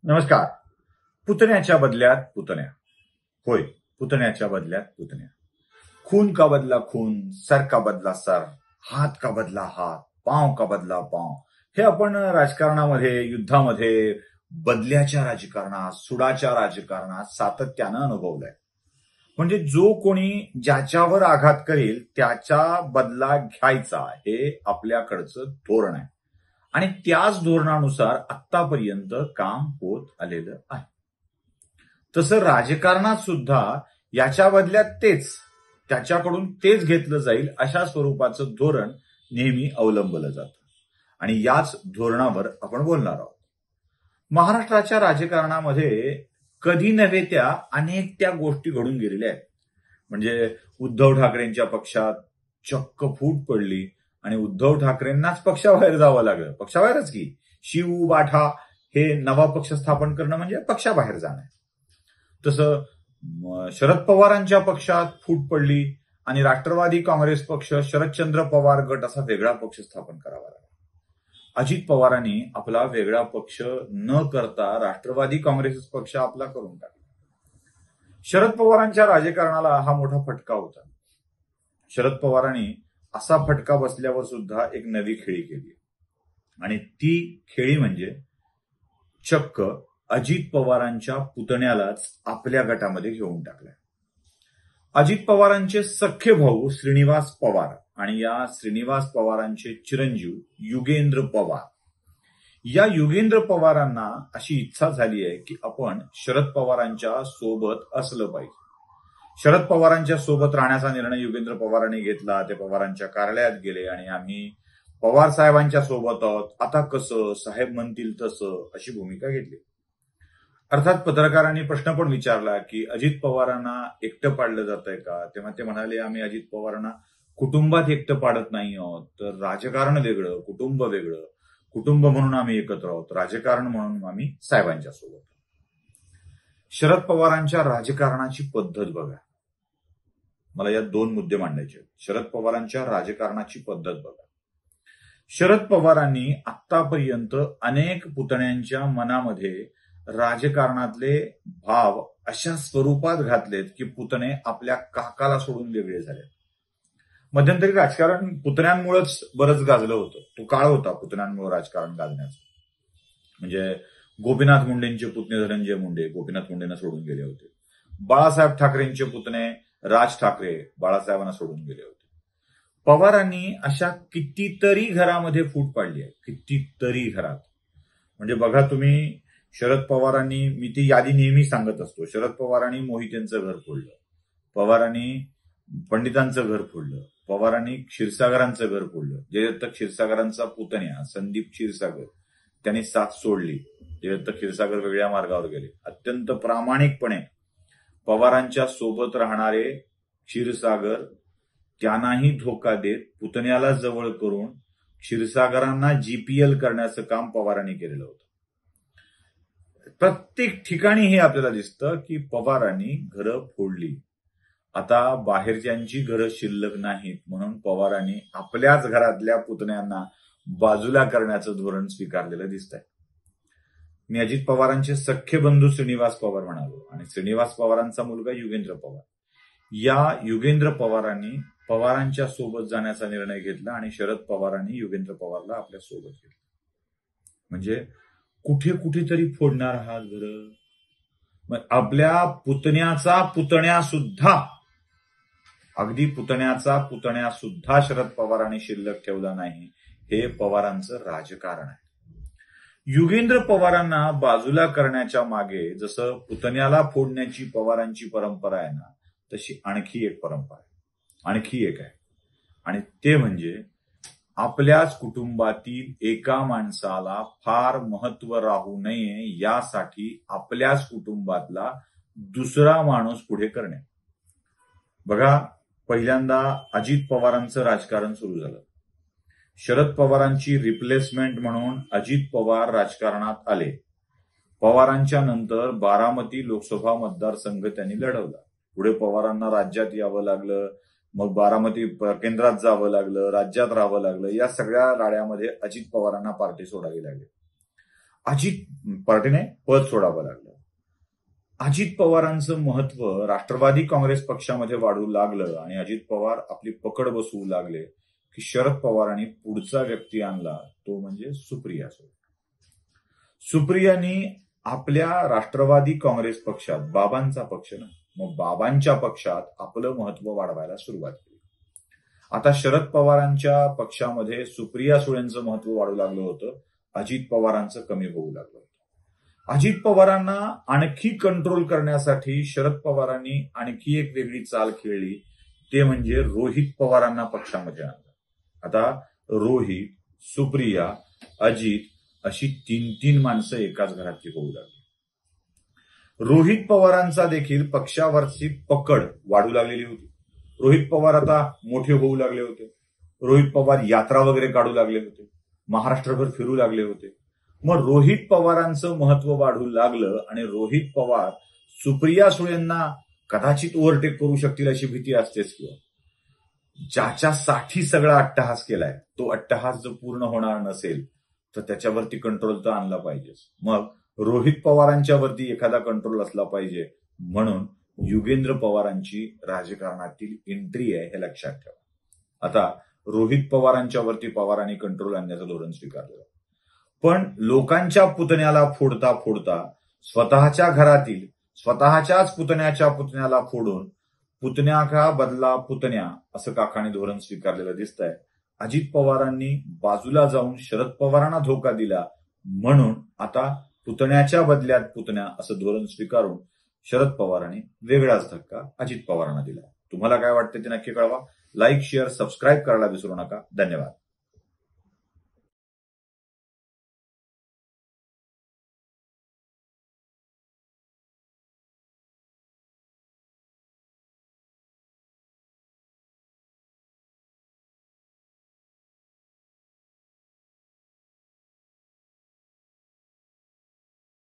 नमस्कार. पुतण्याच्या बदल्यात पुतण्या. होय, पुतण्याच्या बदल्यात पुतण्या. खून का बदला खून, सर का बदला सर, हात का बदला हात, पांव का बदला पांव. हे आपण राजकारणामध्ये, युद्धामध्ये, बदल्याच्या राजकारणात, सुडाच्या राजकारणात सातत्यानं अनुभवलंय. म्हणजे जो कोणी ज्याच्यावर आघात करेल त्याचा बदला घ्यायचा हे आपल्याकडचं धोरण आहे. आणि त्याच धोरणानुसार आतापर्यंत काम होत आलेलं आहे. तसं राजकारणात सुद्धा याच्या बदल्यात त्याच्याकडून तेच घेतलं जाईल अशा स्वरूपाचं धोरण नेहमी अवलंबलं जातं. आणि याच धोरणावर आपण बोलणार आहोत. महाराष्ट्राच्या राजकारणामध्ये कधी नव्हे त्या अनेक त्या गोष्टी घडून गेलेल्या आहेत. म्हणजे उद्धव ठाकरेंच्या पक्षात चक्क फूट पडली आणि उद्धव ठाकरेंनाच पक्षाबाहेर जावं लागलं. पक्षाबाहेरच की शिव बाठा हे नवा पक्ष स्थापन करणं म्हणजे पक्षाबाहेर जाणं. तसं शरद पवारांच्या पक्षात फूट पडली आणि राष्ट्रवादी काँग्रेस पक्ष, शरदचंद्र पवार गट असा वेगळा पक्ष स्थापन करावा लागला. अजित पवारांनी आपला वेगळा पक्ष न करता राष्ट्रवादी काँग्रेस पक्ष आपला करून टाकला. शरद पवारांच्या राजकारणाला हा मोठा फटका होता. शरद पवारांनी असा फटका बसल्यावर सुद्धा एक नवी खेळी केली आणि ती खेळी म्हणजे चक्क अजित पवारांच्या पुतण्यालाच आपल्या गटामध्ये घेऊन टाकलाय. अजित पवारांचे सख्खे भाऊ श्रीनिवास पवार आणि या श्रीनिवास पवारांचे चिरंजीव युगेंद्र पवार, या युगेंद्र पवारांना अशी इच्छा झाली आहे की आपण शरद पवारांच्या सोबत असलं पाहिजे. शरद पवारांच्या सोबत राहण्याचा निर्णय युगेंद्र पवारांनी घेतला. ते पवारांच्या कार्यालयात गेले आणि आम्ही पवार साहेबांच्या सोबत आहोत, आता कसं, साहेब म्हणतील तसं, अशी भूमिका घेतली. अर्थात पत्रकारांनी प्रश्न पण विचारला की अजित पवारांना एकटं पाडलं जातंय का. तेव्हा ते म्हणाले आम्ही अजित पवारांना कुटुंबात एकटं पाडत नाही आहोत, तर राजकारण वेगळं, कुटुंब वेगळं. कुटुंब म्हणून आम्ही एकत्र आहोत, राजकारण म्हणून आम्ही साहेबांच्या सोबत. शरद पवारांच्या राजकारणाची पद्धत बघा. मला यात दोन मुद्दे मांडायचे. शरद पवारांच्या राजकारणाची पद्धत बघा. शरद पवारांनी आतापर्यंत अनेक पुतण्यांच्या मनामध्ये राजकारणातले भाव अशा स्वरूपात घातलेत की पुतणे आपल्या काकाला सोडून वेगळे झाले. मध्यंतरी राजकारण पुतण्यांमुळेच बरंच गाजलं होतं. तो काळ होता पुतण्यांमुळे राजकारण गाजण्याचा. म्हणजे गोपीनाथ मुंडेंचे पुतणे धनंजय मुंडे गोपीनाथ मुंडेंना सोडून गेले होते. बाळासाहेब ठाकरेंचे पुतणे राज ठाकरे बाळासाहेबांना सोडून गेले होते. पवारांनी अशा कितीतरी घरामध्ये फूट पाडली आहे, कितीतरी घरात. म्हणजे बघा तुम्ही, शरद पवारांनी, मी ती यादी नेहमी सांगत असतो, शरद पवारांनी मोहितेंचं घर फोडलं, पवारांनी पंडितांचं घर फोडलं, पवारांनी क्षीरसागरांचं घर फोडलं. जयदत्त क्षीरसागरांचा पुतण्या संदीप क्षीरसागर, त्यांनी साथ सोडली. जयदत्त क्षीरसागर वेगळ्या मार्गावर गेले. अत्यंत प्रामाणिकपणे पवारांच्या सोबत राहणारे क्षीरसागर त्यांनाही धोका देत पुतण्याला जवळ करून क्षीरसागरांना जीपीएल करण्याचं काम पवारांनी केलेलं होतं. प्रत्येक ठिकाणी हे आपल्याला दिसतं की पवारांनी घरं फोडली. आता बाहेरच्यांची घरं शिल्लक नाहीत म्हणून पवारांनी आपल्याच घरातल्या पुतण्यांना बाजूला करण्याचं धोरण स्वीकारलेलं दिसतंय. मी अजित पवारांचे सख्खे बंधू श्रीनिवास पवार म्हणालो आणि श्रीनिवास पवारांचा मुलगा युगेंद्र पवार. या युगेंद्र पवारांनी पवारांच्या सोबत जाण्याचा निर्णय घेतला आणि शरद पवारांनी युगेंद्र पवारला आपल्या सोबत घेतलं. म्हणजे कुठे कुठेतरी फोडणार आहात घर. आपल्या पुतण्याचा पुतण्या सुद्धा, अगदी पुतण्याचा पुतण्या सुद्धा शरद पवारांनी शिल्लक ठेवला नाही. हे पवारांचं राजकारण आहे. युगेंद्र पवारांना बाजूला करण्याच्या मागे जसं पुतण्याला फोडण्याची पवारांची परंपरा आहे ना, तशी आणखी एक परंपरा आहे, आणखी एक आहे. आणि ते म्हणजे आपल्याच कुटुंबातील एका माणसाला फार महत्व राहू नये यासाठी आपल्याच कुटुंबातला दुसरा माणूस पुढे करणे. बघा, पहिल्यांदा अजित पवारांचं राजकारण सुरू झालं. शरद पवारांची रिप्लेसमेंट म्हणून अजित पवार राजकारणात आले. पवारांच्या नंतर बारामती लोकसभा मतदारसंघ त्यांनी लढवला. पुढे पवारांना राज्यात यावं लागलं, मग बारामती केंद्रात जावं लागलं, राज्यात राहावं लागलं. या सगळ्या राड्यामध्ये अजित पवारांना पार्टी सोडावी लागली. अजित पार्टीने पद सोडावं लागलं. अजित पवारांचं महत्व राष्ट्रवादी काँग्रेस पक्षामध्ये वाढू लागलं आणि अजित पवार आपली पकड बसवू लागले की शरद पवारांनी पुढचा व्यक्ती आणला, तो म्हणजे सुप्रिया सुळे. सुप्रियानी आपल्या राष्ट्रवादी काँग्रेस पक्षात, बाबांचा पक्ष ना, मग बाबांच्या पक्षात आपलं महत्व वाढवायला सुरुवात केली. आता शरद पवारांच्या पक्षामध्ये सुप्रिया सुळेंचं महत्व वाढू लागलं होतं, अजित पवारांचं कमी होऊ लागलं होतं. अजित पवारांना आणखी कंट्रोल करण्यासाठी शरद पवारांनी आणखी एक वेगळी चाल खेळली, ते म्हणजे रोहित पवारांना पक्षामध्ये आणलं. आता रोहित, सुप्रिया, अजित अशी 3 माणसं एकाच घरातली होऊ लागली. रोहित पवारांचा देखील पक्षावरची पकड वाढू लागलेली होती. रोहित पवार आता मोठे होऊ लागले होते. रोहित पवार यात्रा वगैरे काढू लागले होते, महाराष्ट्रभर फिरू लागले होते. मग रोहित पवारांचं महत्व वाढू लागलं आणि रोहित पवार सुप्रिया सुळेंना कदाचित ओव्हरटेक करू शकतील अशी भीती असतेच. किंवा ज्याच्यासाठी सगळा अट्टहास केलाय, तो अट्टहास जर पूर्ण होणार नसेल तर त्याच्यावरती कंट्रोल तर आणला पाहिजेच. मग रोहित पवारांच्यावरती एखादा कंट्रोल असला पाहिजे, म्हणून युगेंद्र पवारांची राजकारणातील एंट्री आहे, हे लक्षात ठेवा. आता रोहित पवारांच्यावरती पवारांनी कंट्रोल आणण्याचं धोरण स्वीकारलं, पण लोकांच्या पुतण्याला फोडता फोडता स्वतःच्या घरातील स्वतःच्याच पुतण्याला फोडून पुतण्या का बदला पुतण्या असं काकाने धोरण स्वीकारलेलं दिसतंय. अजित पवारांनी बाजूला जाऊन शरद पवारांना धोका दिला, म्हणून आता पुतण्याच्या बदल्यात पुतण्या असं धोरण स्वीकारून शरद पवारांनी वेगळाच धक्का अजित पवारांना दिला. तुम्हाला काय वाटतं ते नक्की कळवा. लाईक, शेअर, सबस्क्राईब करायला विसरू नका. धन्यवाद.